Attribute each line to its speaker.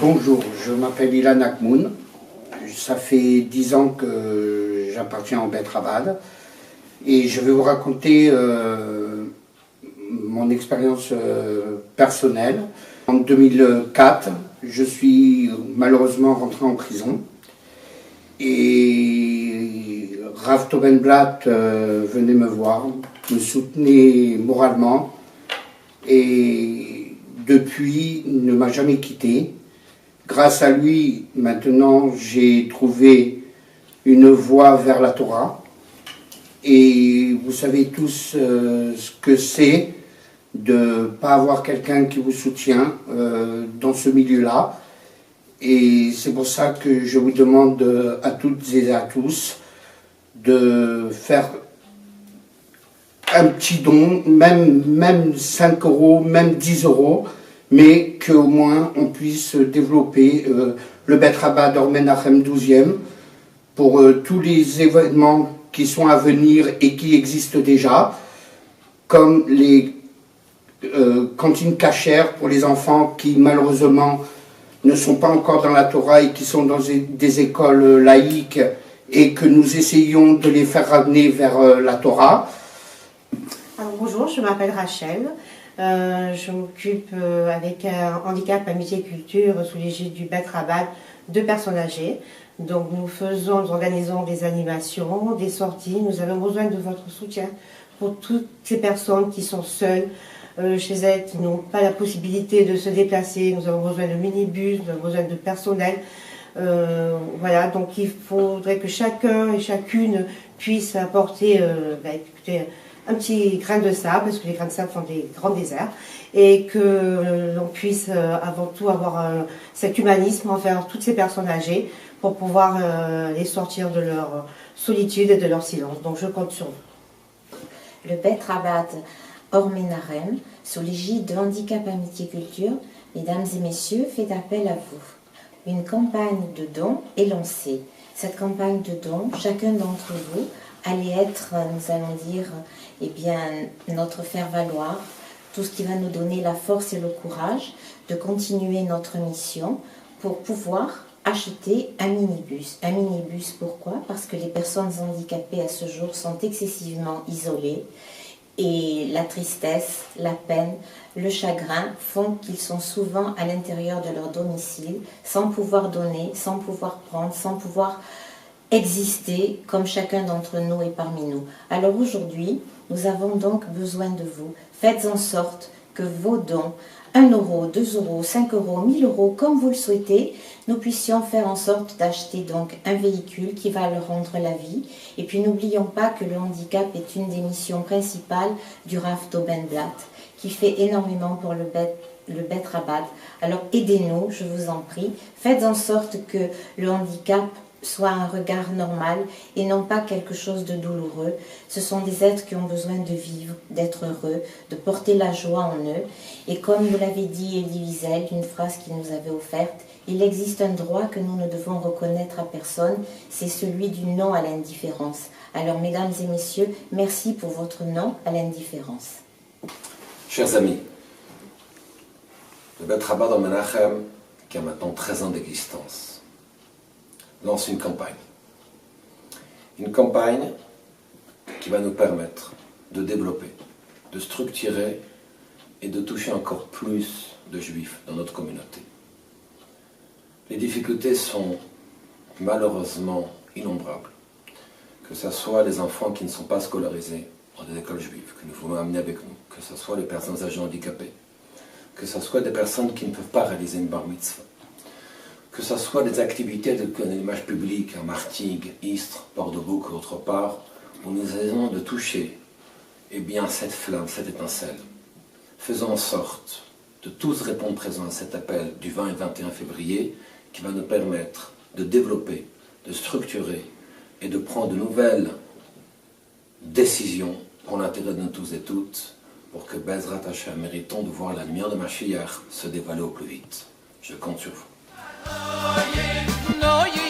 Speaker 1: Bonjour, je m'appelle Ilan Akmoun. Ça fait 10 ans que j'appartiens au Bet Rabad et je vais vous raconter mon expérience personnelle. En 2004, je suis malheureusement rentré en prison et Rav Tobenblatt venait me voir, me soutenait moralement et depuis ne m'a jamais quitté. Grâce à lui, maintenant, j'ai trouvé une voie vers la Torah. Et vous savez tous ce que c'est de ne pas avoir quelqu'un qui vous soutient dans ce milieu-là. Et c'est pour ça que je vous demande à toutes et à tous de faire un petit don, même 5 euros, même 10 euros, mais qu'au moins on puisse développer le Bet Rabad Or Menachem 12e pour tous les événements qui sont à venir et qui existent déjà, comme les cantines cachères pour les enfants qui malheureusement ne sont pas encore dans la Torah et qui sont dans des écoles laïques et que nous essayons de les faire ramener vers la Torah.
Speaker 2: Alors, bonjour, je m'appelle Rachel. Je m'occupe avec un handicap amitié culture sous l'égide du Bet Rabad de personnes âgées. Donc nous organisons des animations, des sorties. Nous avons besoin de votre soutien pour toutes ces personnes qui sont seules chez elles, qui n'ont pas la possibilité de se déplacer. Nous avons besoin de minibus, nous avons besoin de personnel. Voilà, donc il faudrait que chacun et chacune puisse apporter un petit grain de sable, parce que les grains de sable font des grands déserts, et que l'on puisse avant tout avoir cet humanisme envers toutes ces personnes âgées pour pouvoir les sortir de leur solitude et de leur silence. Donc je compte sur vous.
Speaker 3: Le Bet Rabad Or Menachem, sous l'égide de Handicap Amitié Culture, mesdames et messieurs, fait appel à vous. Une campagne de dons est lancée. Cette campagne de dons, chacun d'entre vous allait être, nous allons dire, notre faire-valoir, tout ce qui va nous donner la force et le courage de continuer notre mission pour pouvoir acheter un minibus. Un minibus, pourquoi? Parce que les personnes handicapées à ce jour sont excessivement isolées et la tristesse, la peine, le chagrin font qu'ils sont souvent à l'intérieur de leur domicile sans pouvoir donner, sans pouvoir prendre, sans pouvoir exister comme chacun d'entre nous est parmi nous. Alors aujourd'hui, nous avons donc besoin de vous. Faites en sorte que vos dons, 1 euro, 2 euros, 5 euros, 1000 euros, comme vous le souhaitez, nous puissions faire en sorte d'acheter donc un véhicule qui va leur rendre la vie. Et puis n'oublions pas que le handicap est une des missions principales du Rav Tobenblatt, qui fait énormément pour le Bet Rabad. Alors aidez-nous, je vous en prie. Faites en sorte que le handicap soit un regard normal et non pas quelque chose de douloureux. Ce sont des êtres qui ont besoin de vivre, d'être heureux, de porter la joie en eux. Et comme vous l'avez dit Elie Wiesel, une phrase qu'il nous avait offerte, il existe un droit que nous ne devons reconnaître à personne, c'est celui du non à l'indifférence. Alors mesdames et messieurs, merci pour votre non à l'indifférence.
Speaker 4: Chers amis, le Bet Rabad Or Menachem, qui a maintenant 13 ans d'existence, lance une campagne. Une campagne qui va nous permettre de développer, de structurer et de toucher encore plus de juifs dans notre communauté. Les difficultés sont malheureusement innombrables. Que ce soit les enfants qui ne sont pas scolarisés dans des écoles juives, que nous voulons amener avec nous, que ce soit les personnes âgées handicapées, que ce soit des personnes qui ne peuvent pas réaliser une bar mitzvah, que ce soit des activités de l'image publique à Martigues, Istres, Port-de-Bouc ou autre part, où nous essayons de toucher cette flamme, cette étincelle. Faisons en sorte de tous répondre présents à cet appel du 20 et 21 février qui va nous permettre de développer, de structurer et de prendre de nouvelles décisions pour l'intérêt de nous tous et toutes, pour que Bezrat Hashem méritons de voir la lumière de Mashiach se dévoiler au plus vite. Je compte sur vous.
Speaker 5: No, you,